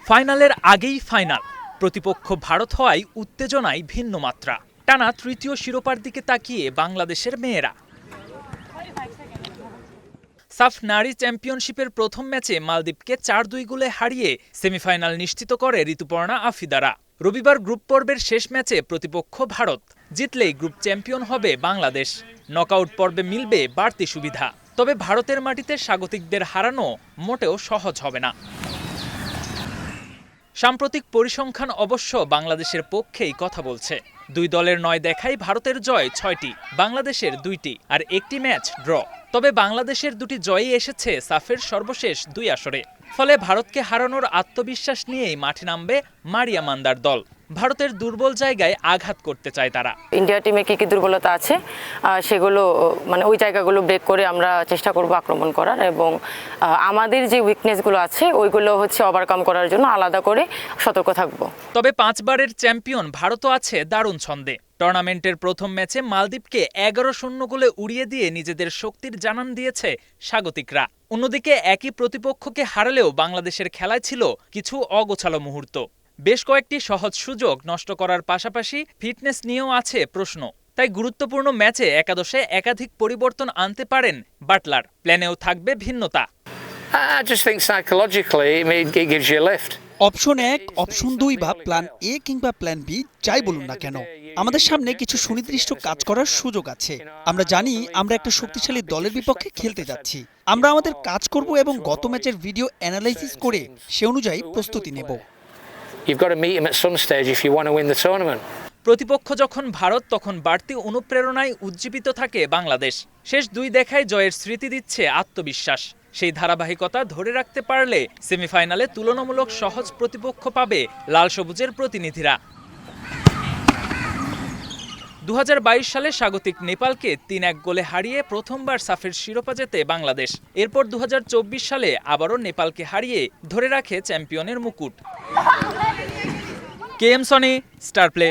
ফাইনালের আগেই ফাইনাল, প্রতিপক্ষ ভারত হওয়ায় উত্তেজনায় ভিন্ন মাত্রা। টানা তৃতীয় শিরোপার দিকে তাকিয়ে বাংলাদেশের মেয়েরা। সাফ নারী চ্যাম্পিয়নশিপের প্রথম ম্যাচে মালদ্বীপকে ৪-২ গোলে হারিয়ে সেমিফাইনাল নিশ্চিত করে ঋতুপর্ণা আফিদারা। রবিবার গ্রুপ পর্বের শেষ ম্যাচে প্রতিপক্ষ ভারত, জিতলেই গ্রুপ চ্যাম্পিয়ন হবে বাংলাদেশ। নকআউট পর্বে মিলবে বাড়তি সুবিধা। তবে ভারতের মাটিতে স্বাগতিকদের হারানো মোটেও সহজ হবে না। সাম্প্রতিক পরিসংখ্যান অবশ্য বাংলাদেশের পক্ষেই কথা বলছে। দুই দলের ৯ দেখায় ভারতের জয় ৬টি, বাংলাদেশের ২টি আর একটি ম্যাচ ড্র। তবে বাংলাদেশের দুটি জয়ই এসেছে সাফের সর্বশেষ ২ আসরে। ফলে ভারতকে হারানোর আত্মবিশ্বাস নিয়েই মাঠে নামবে মারিয়া মান্দার দল। ভারতের দুর্বল জায়গায় আঘাত করতে চায় তারা। ইন্ডিয়া টিমে কি কি দুর্বলতা আছে সেগুলো ওই জায়গাগুলো ব্রেক করে আমরা চেষ্টা করব আক্রমণ করার, এবং আমাদের যে উইকনেসগুলো আছে ওইগুলো ওভারকাম করার জন্য আলাদা করে সতর্ক থাকব। তবে ৫ বারের চ্যাম্পিয়ন ভারতও আছে দারুণ ছন্দে। টুর্নামেন্টের প্রথম ম্যাচে মালদ্বীপকে ১১-০ গোলে উড়িয়ে দিয়ে নিজেদের শক্তির জানান দিয়েছে স্বাগতিকরা। অন্যদিকে একই প্রতিপক্ষকে হারালেও বাংলাদেশের খেলায় ছিল কিছু অগোছালো মুহূর্ত। বেশ কয়েকটি সহজ সুযোগ নষ্ট করার পাশাপাশি ফিটনেস নিয়েও আছে প্রশ্ন। তাই গুরুত্বপূর্ণ ম্যাচে একাদশে একাধিক পরিবর্তন আনতে পারেন বাটলার। প্ল্যানেও থাকবে ভিন্নতা। অপশন ১, অপশন ২ বা প্ল্যান এ কিংবা প্ল্যান বি যাই বলুন না কেন, আমাদের সামনে কিছু সুনির্দিষ্ট কাজ করার সুযোগ আছে। আমরা জানি আমরা একটা শক্তিশালী দলের বিপক্ষে খেলতে যাচ্ছি। আমরা আমাদের কাজ করব এবং গত ম্যাচের ভিডিও অ্যানালাইসিস করে সে অনুযায়ী প্রস্তুতি নেব। প্রতিপক্ষ যখন ভারত, তখন বাড়তি অনুপ্রেরণায় উজ্জীবিত থাকে বাংলাদেশ। শেষ ২ দেখায় জয়ের স্মৃতি দিচ্ছে আত্মবিশ্বাস। সেই ধারাবাহিকতা ধরে রাখতে পারলে সেমিফাইনালে তুলনামূলক সহজ প্রতিপক্ষ পাবে লাল সবুজের প্রতিনিধিরা। ২০২২ সালে স্বাগতিক নেপালকে ৩-১ গোলে হারিয়ে প্রথমবার সাফের শিরোপা জেতে বাংলাদেশ। এরপর ২০২৪ সালে আবারও নেপালকে হারিয়ে ধরে রাখে চ্যাম্পিয়নের মুকুট। K M Sony, Star play.